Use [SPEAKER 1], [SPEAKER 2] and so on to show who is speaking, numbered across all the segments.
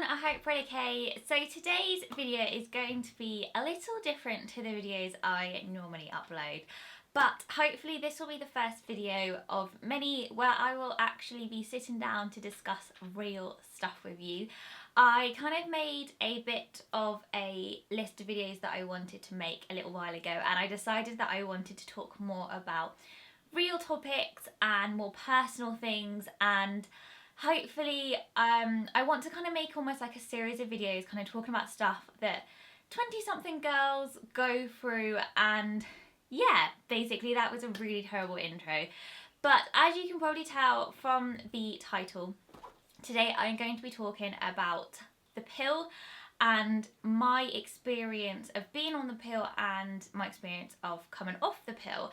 [SPEAKER 1] I hope you're okay. So today's video is going to be a little different to the videos I normally upload, but hopefully this will be the first video of many where I will actually be sitting down to discuss real stuff with you. I kind of made a bit of a list of videos that I wanted to make a little while ago, and I decided that I wanted to talk more about real topics and more personal things, and hopefully I want to kind of make almost like a series of videos kind of talking about stuff that 20-something girls go through. And yeah, basically that was a really terrible intro, but as you can probably tell from the title, today I'm going to be talking about the pill and my experience of being on the pill and my experience of coming off the pill.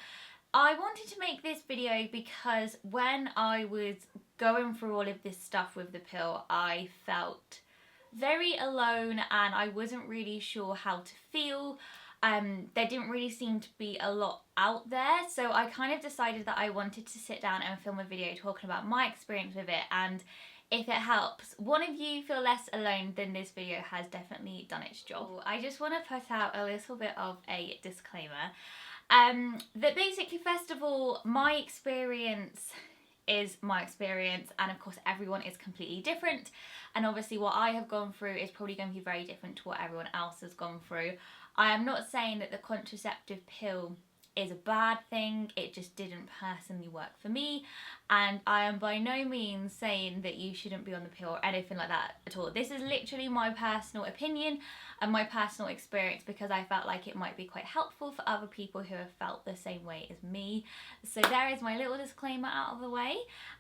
[SPEAKER 1] I wanted to make this video because when I was going through all of this stuff with the pill, I felt very alone and I wasn't really sure how to feel. There didn't really seem to be a lot out there, so I kind of decided that I wanted to sit down and film a video talking about my experience with it, and if it helps one of you feel less alone, then this video has definitely done its job. I just want to put out a little bit of a disclaimer. That basically, first of all, my experience is my experience, and of course everyone is completely different, and obviously what I have gone through is probably going to be very different to what everyone else has gone through. I am not saying that the contraceptive pill is a bad thing, it just didn't personally work for me, and I am by no means saying that you shouldn't be on the pill or anything like that at all. This is literally my personal opinion and my personal experience because I felt like it might be quite helpful for other people who have felt the same way as me. So there is my little disclaimer out of the way,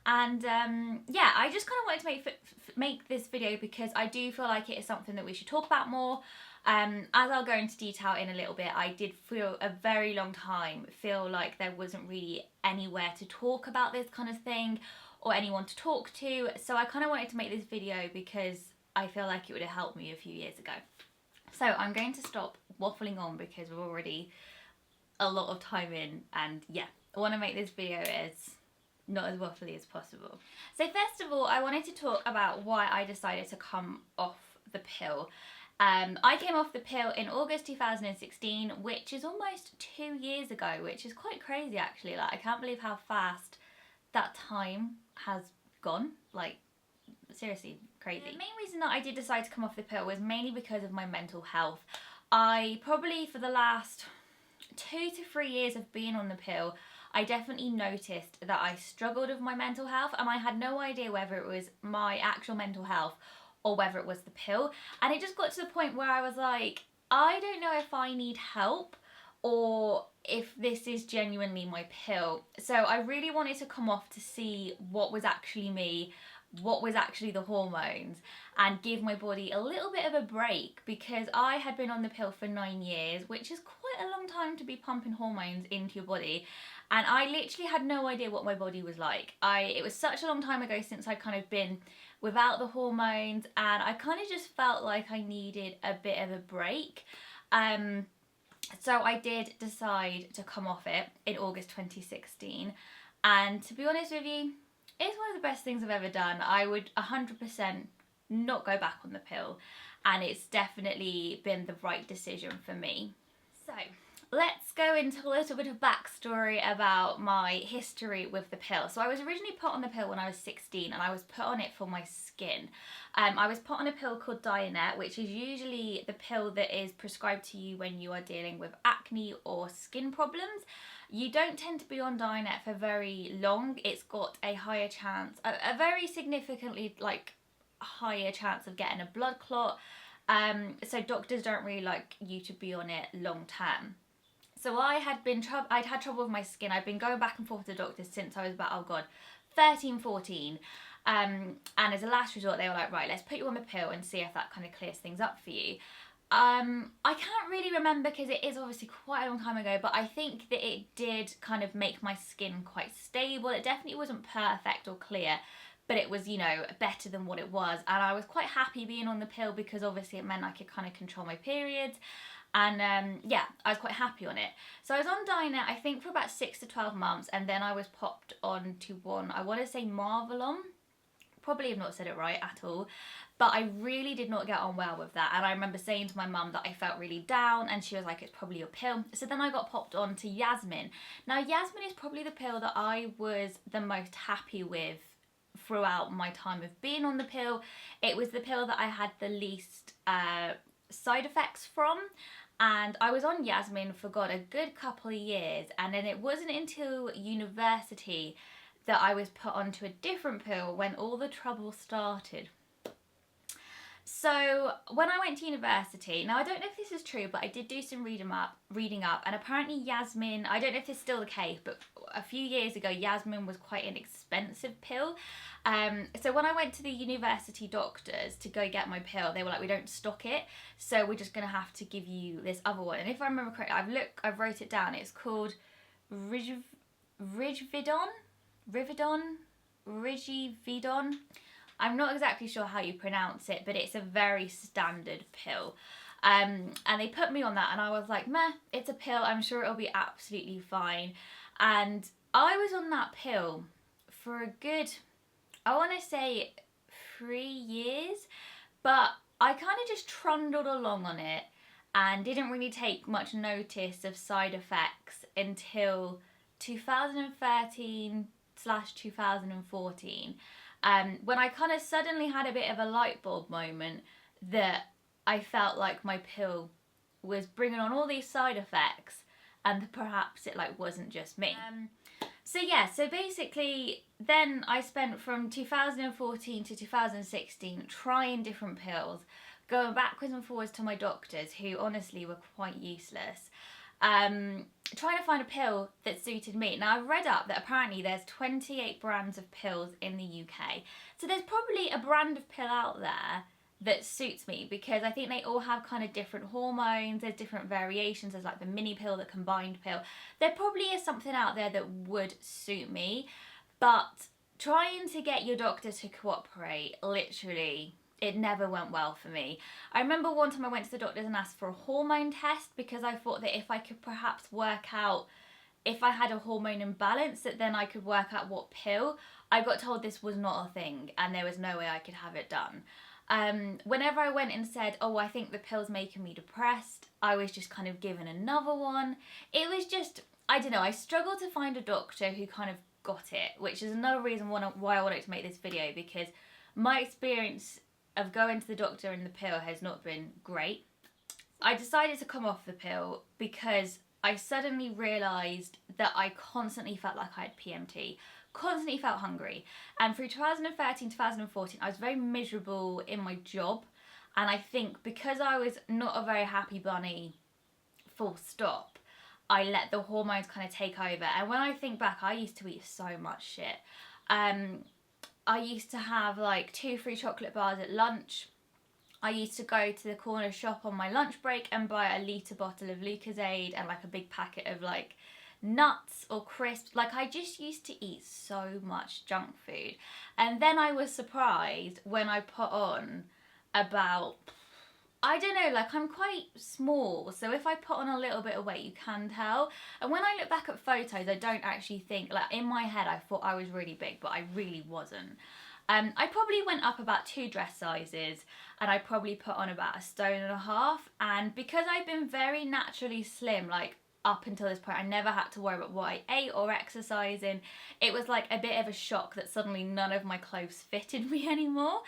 [SPEAKER 1] and yeah, I just kind of wanted to make this video because I do feel like it is something that we should talk about more. As I'll go into detail in a little bit, I did for a very long time feel like there wasn't really anywhere to talk about this kind of thing or anyone to talk to, so I kind of wanted to make this video because I feel like it would have helped me a few years ago. So I'm going to stop waffling on because we're already a lot of time in, and yeah, I want to make this video as not as waffly as possible. So first of all, I wanted to talk about why I decided to come off the pill. I came off the pill in August 2016, which is almost 2 years ago, which is quite crazy actually. Like, I can't believe how fast that time has gone. Like, seriously crazy. The main reason that I did decide to come off the pill was mainly because of my mental health. I probably, for the last 2 to 3 years of being on the pill, I definitely noticed that I struggled with my mental health, and I had no idea whether it was my actual mental health or whether it was the pill. And it just got to the point where I was like, I don't know if I need help or if this is genuinely my pill. So I really wanted to come off to see what was actually me, what was actually the hormones, and give my body a little bit of a break, because I had been on the pill for 9 years, which is quite a long time to be pumping hormones into your body, and I literally had no idea what my body was like. It was such a long time ago since I'd kind of been without the hormones, and I kind of just felt like I needed a bit of a break. So I did decide to come off it in August 2016, and to be honest with you, it's one of the best things I've ever done. I would 100% not go back on the pill, and it's definitely been the right decision for me. So let's go into a little bit of backstory about my history with the pill. So I was originally put on the pill when I was 16, and I was put on it for my skin. I was put on a pill called Dizzybrunette, which is usually the pill that is prescribed to you when you are dealing with acne or skin problems. You don't tend to be on Dizzybrunette for very long. It's got a higher chance, a very significantly higher chance of getting a blood clot. So doctors don't really like you to be on it long term. So I'd had trouble with my skin. I'd been going back and forth to doctors since I was about, oh god, 13, 14. And as a last resort, they were like, right, let's put you on the pill and see if that kind of clears things up for you. I can't really remember because it is obviously quite a long time ago, but I think that it did kind of make my skin quite stable. It definitely wasn't perfect or clear, but it was, you know, better than what it was. And I was quite happy being on the pill because obviously it meant I could kind of control my periods. And yeah, I was quite happy on it. So I was on Dizzybrunette, I think, for about 6 to 12 months, and then I was popped on to one, I want to say Marvelon, probably have not said it right at all, but I really did not get on well with that. And I remember saying to my mum that I felt really down, and she was like, it's probably your pill. So then I got popped on to Yasmin. Now Yasmin is probably the pill that I was the most happy with throughout my time of being on the pill. It was the pill that I had the least side effects from, and I was on Yasmin for a good couple of years, and then it wasn't until university that I was put onto a different pill when all the trouble started. So when I went to university, now I don't know if this is true, but I did do some reading up, and apparently Yasmin, I don't know if this is still the case, but a few years ago Yasmin was quite an expensive pill. So when I went to the university doctors to go get my pill, they were like, we don't stock it, so we're just gonna have to give you this other one. And if I remember correctly, I've wrote it down, it's called Rividon. I'm not exactly sure how you pronounce it, but it's a very standard pill. And they put me on that, and I was like, meh, it's a pill, I'm sure it'll be absolutely fine. And I was on that pill for a good, I want to say 3 years, but I kind of just trundled along on it and didn't really take much notice of side effects until 2013/2014. When I kind of suddenly had a bit of a light bulb moment that I felt like my pill was bringing on all these side effects, and perhaps it like wasn't just me. So basically then I spent from 2014 to 2016 trying different pills, going backwards and forwards to my doctors, who honestly were quite useless. Trying to find a pill that suited me. Now I've read up that apparently there's 28 brands of pills in the UK. So there's probably a brand of pill out there that suits me, because I think they all have kind of different hormones, there's different variations, there's like the mini pill, the combined pill. There probably is something out there that would suit me, but trying to get your doctor to cooperate, literally, it never went well for me. I remember one time I went to the doctors and asked for a hormone test, because I thought that if I could perhaps work out if I had a hormone imbalance, that then I could work out what pill. I got told this was not a thing and there was no way I could have it done. Whenever I went and said, oh, I think the pill's making me depressed, I was just kind of given another one. It was just, I don't know, I struggled to find a doctor who kind of got it, which is another reason why I wanted to make this video, because my experience of going to the doctor and the pill has not been great. I decided to come off the pill because I suddenly realised that I constantly felt like I had PMT, constantly felt hungry. And through 2013, 2014, I was very miserable in my job. And I think because I was not a very happy bunny, full stop, I let the hormones kind of take over. And when I think back, I used to eat so much shit. I used to have like 2 free chocolate bars at lunch. I used to go to the corner shop on my lunch break and buy a litre bottle of Lucozade and like a big packet of like nuts or crisps. Like I just used to eat so much junk food. And then I was surprised when I put on about, I don't know, like I'm quite small, so if I put on a little bit of weight you can tell. And when I look back at photos, I don't actually think, like in my head I thought I was really big, but I really wasn't. I probably went up about 2 dress sizes, and I probably put on about 1.5 stone. And because I've been very naturally slim, like up until this point, I never had to worry about what I ate or exercising. It was like a bit of a shock that suddenly none of my clothes fitted me anymore.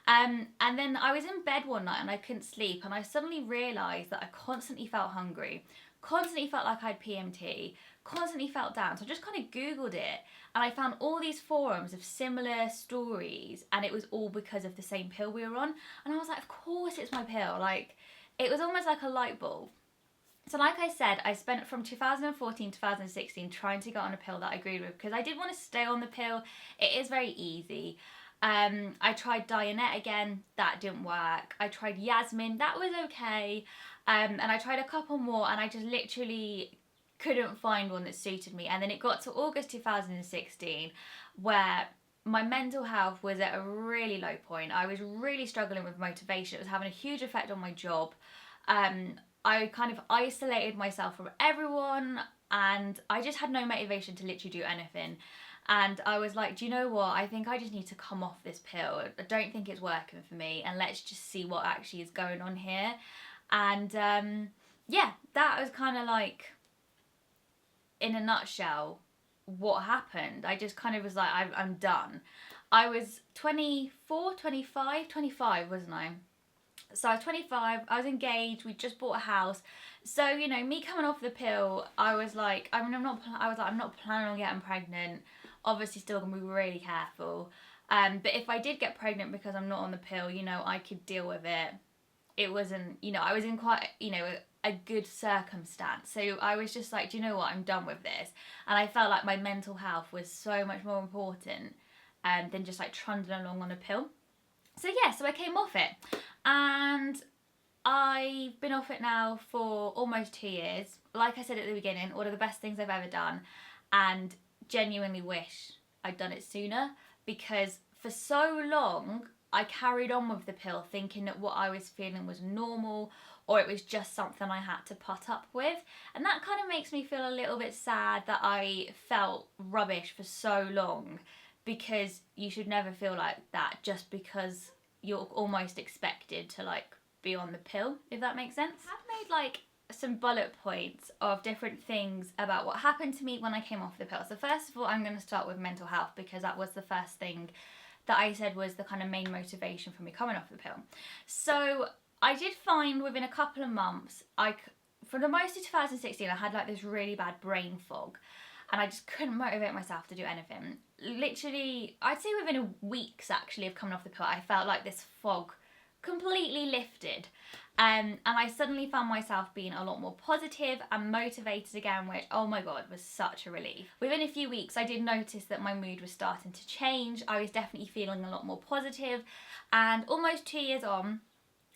[SPEAKER 1] And then I was in bed one night and I couldn't sleep, and I suddenly realised that I constantly felt hungry, constantly felt like I had PMT, constantly felt down. So I just kind of Googled it, and I found all these forums of similar stories, and it was all because of the same pill we were on. And I was like, of course it's my pill. Like, it was almost like a light bulb. So like I said, I spent from 2014 to 2016 trying to get on a pill that I agreed with, because I did want to stay on the pill. It is very easy. I tried Dizzybrunette again, that didn't work. I tried Yasmin, that was okay. And I tried a couple more, and I just literally couldn't find one that suited me. And then it got to August 2016 where my mental health was at a really low point. I was really struggling with motivation. It was having a huge effect on my job. I kind of isolated myself from everyone, and I just had no motivation to literally do anything. And I was like, do you know what? I think I just need to come off this pill. I don't think it's working for me, and let's just see what actually is going on here. And yeah, that was kind of like, in a nutshell, what happened. I just kind of was like, I'm done. I was 24, 25, 25, wasn't I? So I was 25, I was engaged, we just bought a house. So, you know, me coming off the pill, I was like, I'm not planning on getting pregnant. Obviously still gonna be really careful. But if I did get pregnant because I'm not on the pill, you know, I could deal with it. It wasn't, you know, I was in quite, you know, a good circumstance. So I was just like, do you know what, I'm done with this. And I felt like my mental health was so much more important than just like trundling along on a pill. So yeah, so I came off it, and I've been off it now for almost 2 years. Like I said at the beginning, one of the best things I've ever done, and genuinely wish I'd done it sooner, because for so long I carried on with the pill thinking that what I was feeling was normal, or it was just something I had to put up with. And that kind of makes me feel a little bit sad that I felt rubbish for so long, because you should never feel like that just because you're almost expected to like be on the pill, if that makes sense. I've made like some bullet points of different things about what happened to me when I came off the pill. So first of all, I'm going to start with mental health, because that was the first thing that I said was the kind of main motivation for me coming off the pill. So I did find within a couple of months, for the most of 2016, I had like this really bad brain fog, and I just couldn't motivate myself to do anything. Literally, I'd say within weeks actually of coming off the pill, I felt like this fog completely lifted. And I suddenly found myself being a lot more positive and motivated again, which, oh my God, was such a relief. Within a few weeks, I did notice that my mood was starting to change. I was definitely feeling a lot more positive. And almost 2 years on,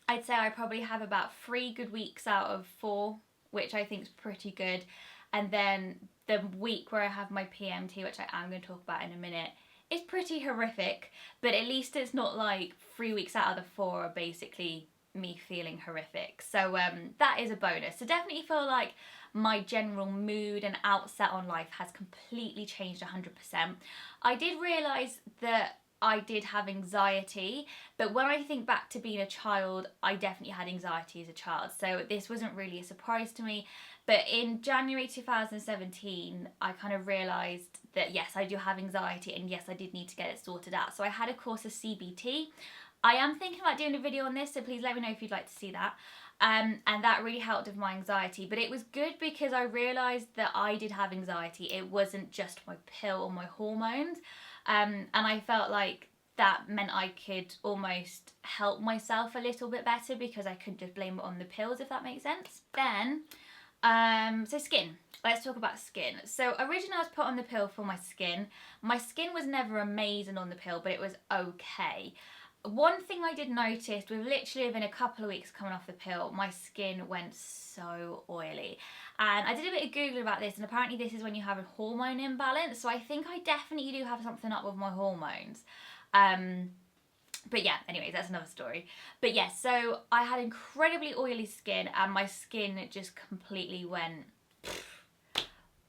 [SPEAKER 1] I'd say I probably have about 3 good weeks out of 4, which I think is pretty good. And then the week where I have my PMT, which I am going to talk about in a minute, is pretty horrific, but at least it's not like 3 weeks out of the 4 are basically me feeling horrific. So that is a bonus. So definitely feel like my general mood and outset on life has completely changed 100%. I did realise that I did have anxiety, but when I think back to being a child, I definitely had anxiety as a child. So this wasn't really a surprise to me. But in January 2017, I kind of realised that yes, I do have anxiety, and yes, I did need to get it sorted out. So I had a course of CBT. I am thinking about doing a video on this, so please let me know if you'd like to see that. And that really helped with my anxiety. But it was good because I realised that I did have anxiety. It wasn't just my pill or my hormones. And I felt like that meant I could almost help myself a little bit better, because I couldn't just blame it on the pills, if that makes sense. Then, so skin. Let's talk about skin. So originally I was put on the pill for my skin. My skin was never amazing on the pill, but it was okay. One thing I did notice, with literally within a couple of weeks coming off the pill, my skin went so oily. And I did a bit of Googling about this, and apparently this is when you have a hormone imbalance. So I think I definitely do have something up with my hormones. But yeah, anyways, that's another story. But yeah, so I had incredibly oily skin, and my skin just completely went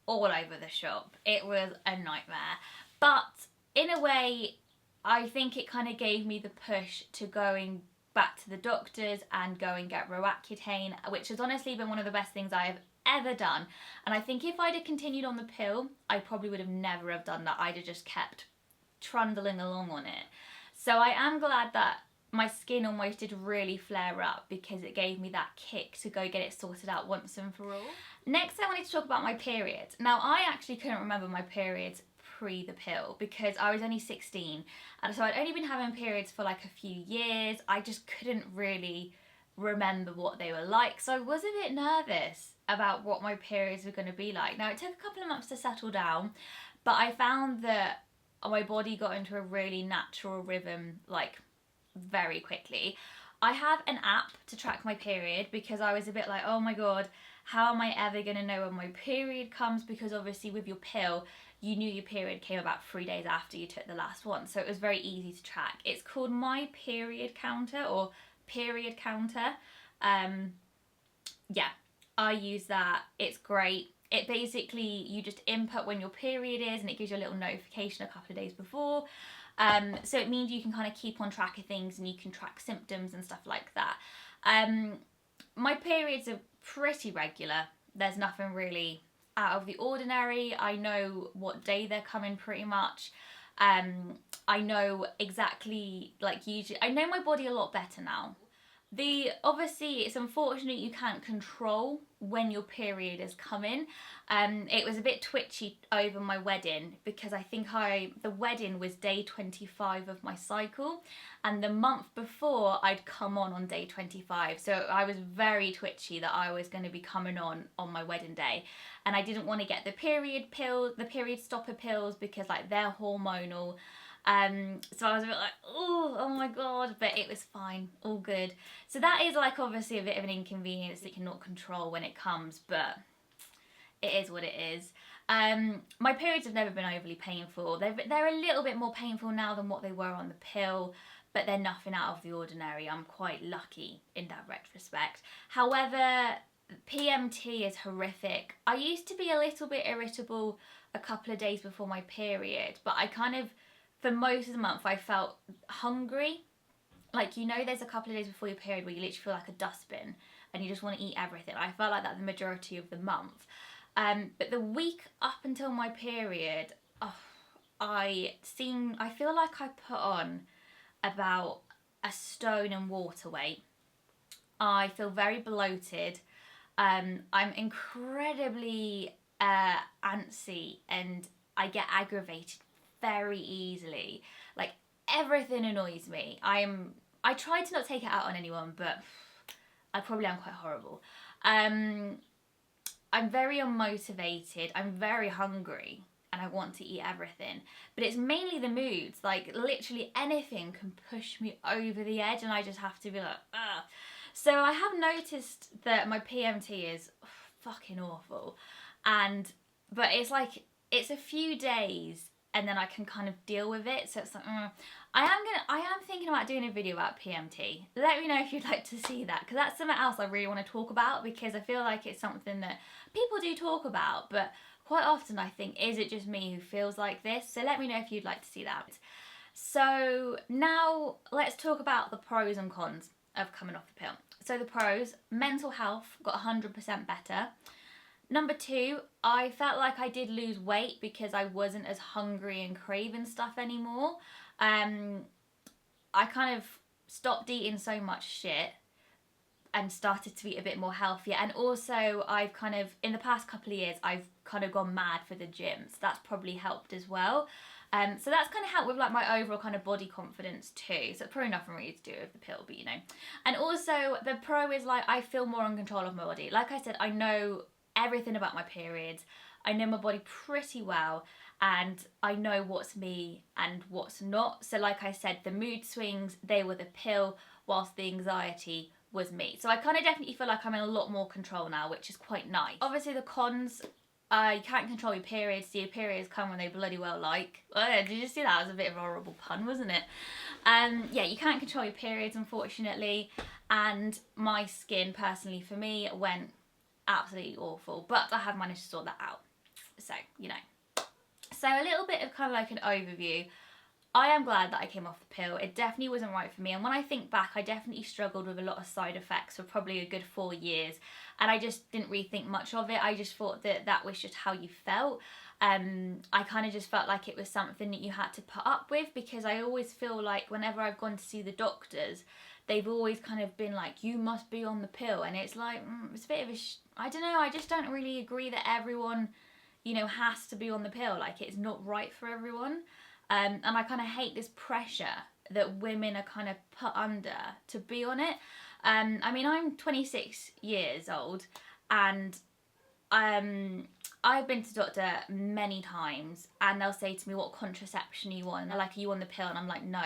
[SPEAKER 1] all over the shop. It was a nightmare. But in a way, I think it kind of gave me the push to going back to the doctors and go and get Roaccutane, which has honestly been one of the best things I have ever done. And I think if I'd have continued on the pill, I probably would have never have done that. I'd have just kept trundling along on it. So I am glad that my skin almost did really flare up, because it gave me that kick to go get it sorted out once and for all. Next, I wanted to talk about my periods. Now, I actually couldn't remember my periods pre the pill, because I was only 16, and so I'd only been having periods for like a few years. I just couldn't really remember what they were like, so I was a bit nervous about what my periods were going to be like. Now, it took a couple of months to settle down, but I found that my body got into a really natural rhythm like very quickly. I have an app to track my period, because I was a bit like, oh my God, how am I ever going to know when my period comes? Because obviously with your pill, you knew your period came about 3 days after you took the last one. So it was very easy to track. It's called My Period Counter, or Period Counter. Yeah, I use that. It's great. It basically, you just input when your period is and it gives you a little notification a couple of days before. So it means you can kind of keep on track of things and you can track symptoms and stuff like that. My periods are pretty regular. There's nothing really out of the ordinary. I know what day they're coming pretty much. I know exactly, like, usually I know my body a lot better now. Obviously it's unfortunate you can't control when your period is coming. It was a bit twitchy over my wedding because I think the wedding was day 25 of my cycle, and the month before I'd come on day 25, so I was very twitchy that I was going to be coming on my wedding day, and I didn't want to get the period stopper pills because like they're hormonal. So I was a bit like, oh my god, but it was fine, all good. So that is like obviously a bit of an inconvenience that you cannot control when it comes, but it is what it is. My periods have never been overly painful. They're a little bit more painful now than what they were on the pill, but they're nothing out of the ordinary. I'm quite lucky in that retrospect. However, PMT is horrific. I used to be a little bit irritable a couple of days before my period, but I kind of, for most of the month, I felt hungry. Like, you know, there's a couple of days before your period where you literally feel like a dustbin and you just want to eat everything. I felt like that the majority of the month. But the week up until my period, I feel like I put on about a stone and water weight. I feel very bloated. I'm incredibly antsy and I get aggravated very easily. Like, everything annoys me. I try to not take it out on anyone, but I probably am quite horrible. I'm very unmotivated, I'm very hungry, and I want to eat everything. But it's mainly the moods. Like, literally anything can push me over the edge and I just have to be like, ugh. So I have noticed that my PMT is fucking awful. But it's like, it's a few days and then I can kind of deal with it. So it's like, I am thinking about doing a video about PMT. Let me know if you'd like to see that, because that's something else I really want to talk about, because I feel like it's something that people do talk about, but quite often I think, is it just me who feels like this? So let me know if you'd like to see that. So now let's talk about the pros and cons of coming off the pill. So the pros: mental health got 100% better. Number 2, I felt like I did lose weight because I wasn't as hungry and craving stuff anymore. I kind of stopped eating so much shit and started to eat a bit more healthier. And also I've kind of, in the past couple of years, I've kind of gone mad for the gym. So that's probably helped as well. So that's kind of helped with like my overall kind of body confidence too. So it's probably nothing really to do with the pill, but you know. And also the pro is like, I feel more in control of my body. Like I said, I know everything about my periods. I know my body pretty well, and I know what's me and what's not. So like I said, the mood swings, they were the pill, whilst the anxiety was me. So I kind of definitely feel like I'm in a lot more control now, which is quite nice. Obviously the cons, you can't control your periods. So your periods come when they bloody well like. Oh, did you see that? It was a bit of a horrible pun, wasn't it? Yeah, you can't control your periods, unfortunately. And my skin, personally, for me, went absolutely awful, but I have managed to sort that out. So, you know. So a little bit of kind of like an overview. I am glad that I came off the pill. It definitely wasn't right for me, and when I think back, I definitely struggled with a lot of side effects for probably a good 4 years, and I just didn't really think much of it. I just thought that that was just how you felt. I kind of just felt like it was something that you had to put up with, because I always feel like whenever I've gone to see the doctors, they've always kind of been like, you must be on the pill, and it's like, it's a bit of a, I don't know, I just don't really agree that everyone, you know, has to be on the pill. Like, it's not right for everyone. And I kind of hate this pressure that women are kind of put under to be on it. I mean, I'm 26 years old, and I've been to the doctor many times, and they'll say to me, what contraception are you on? And they're like, are you on the pill? And I'm like, no.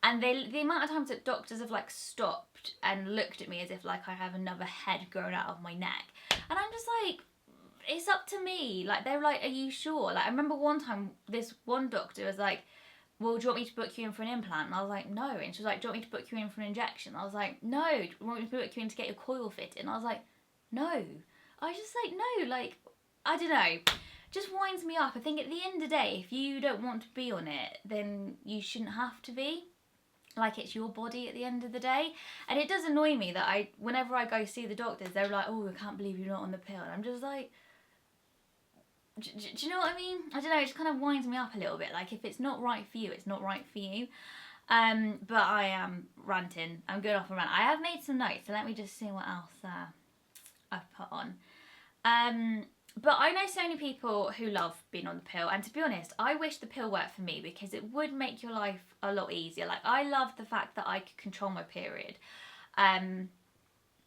[SPEAKER 1] And the amount of times that doctors have like stopped and looked at me as if like I have another head growing out of my neck. And I'm just like, it's up to me. Like, they're like, are you sure? Like, I remember one time this one doctor was like, well, do you want me to book you in for an implant? And I was like, no. And she was like, do you want me to book you in for an injection? I was like, no. Do you want me to book you in to get your coil fitted? And I was like, no. I was just like, no, like, I don't know, just winds me up. I think at the end of the day, if you don't want to be on it, then you shouldn't have to be. Like, it's your body at the end of the day. And it does annoy me that whenever I go see the doctors, they're like, oh, I can't believe you're not on the pill. And I'm just like, do you know what I mean? I don't know, it just kind of winds me up a little bit. Like, if it's not right for you, it's not right for you. But I am ranting. I'm going off a rant. I have made some notes, so let me just see what else I've put on. But I know so many people who love being on the pill, and to be honest, I wish the pill worked for me because it would make your life a lot easier. Like, I love the fact that I could control my period.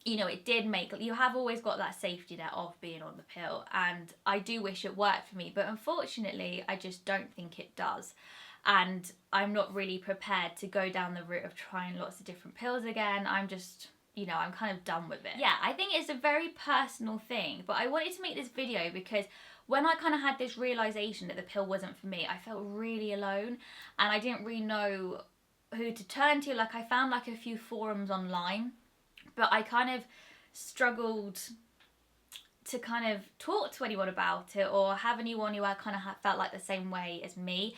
[SPEAKER 1] You know, it did make, you have always got that safety net of being on the pill, and I do wish it worked for me, but unfortunately, I just don't think it does. And I'm not really prepared to go down the route of trying lots of different pills again. I'm just, you know, I'm kind of done with it. Yeah, I think it's a very personal thing, but I wanted to make this video because when I kind of had this realisation that the pill wasn't for me, I felt really alone, and I didn't really know who to turn to. Like, I found like a few forums online, but I kind of struggled to kind of talk to anyone about it or have anyone who I kind of felt like the same way as me.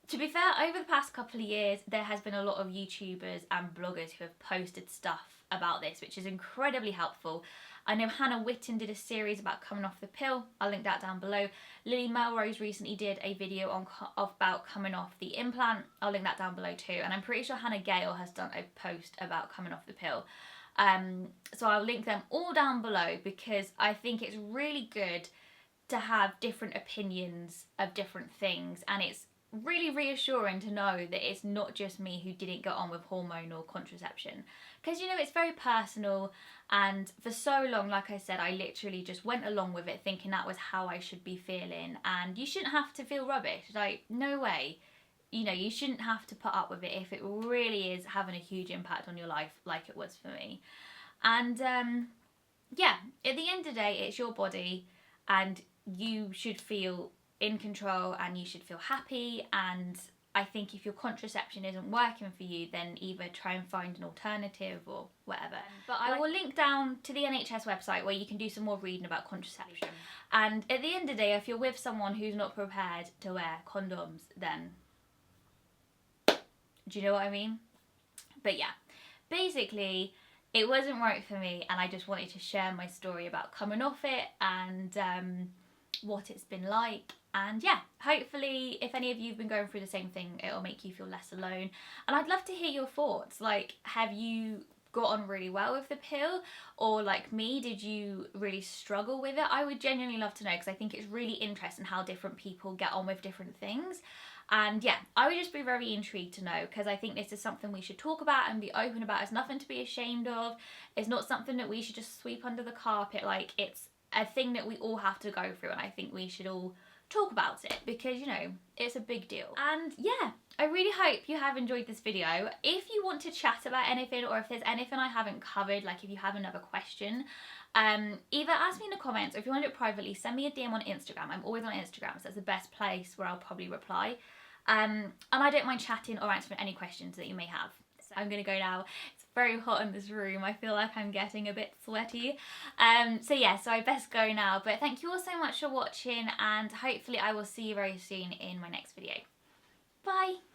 [SPEAKER 1] To be fair, over the past couple of years, there has been a lot of YouTubers and bloggers who have posted stuff about this, which is incredibly helpful. I know Hannah Witten did a series about coming off the pill. I'll link that down below. Lily Melrose recently did a video about coming off the implant. I'll link that down below too. And I'm pretty sure Hannah Gale has done a post about coming off the pill. So I'll link them all down below because I think it's really good to have different opinions of different things, and it's really reassuring to know that it's not just me who didn't get on with hormonal contraception, because, you know, it's very personal, and for so long, like I said, I literally just went along with it thinking that was how I should be feeling, and you shouldn't have to feel rubbish. Like, no way. You know, you shouldn't have to put up with it if it really is having a huge impact on your life like it was for me. And yeah, at the end of the day, it's your body, and you should feel in control and you should feel happy. And I think if your contraception isn't working for you, then either try and find an alternative or whatever. But I will link down to the NHS website where you can do some more reading about contraception. And at the end of the day, if you're with someone who's not prepared to wear condoms, then do you know what I mean? But yeah, basically it wasn't right for me, and I just wanted to share my story about coming off it and what it's been like. And yeah, hopefully if any of you have been going through the same thing, it'll make you feel less alone. And I'd love to hear your thoughts. Like, have you got on really well with the pill, or like me, did you really struggle with it? I would genuinely love to know, because I think it's really interesting how different people get on with different things. And yeah, I would just be very intrigued to know, because I think this is something we should talk about and be open about. It's nothing to be ashamed of. It's not something that we should just sweep under the carpet. Like, it's a thing that we all have to go through, and I think we should all talk about it because, you know, it's a big deal. And yeah, I really hope you have enjoyed this video. If you want to chat about anything, or if there's anything I haven't covered, like if you have another question, either ask me in the comments, or if you want to do it privately, send me a DM on Instagram. I'm always on Instagram, so that's the best place where I'll probably reply. And I don't mind chatting or answering any questions that you may have. So I'm gonna go now. It's very hot in this room. I feel like I'm getting a bit sweaty. So yeah, so I best go now. But thank you all so much for watching, and hopefully I will see you very soon in my next video. Bye.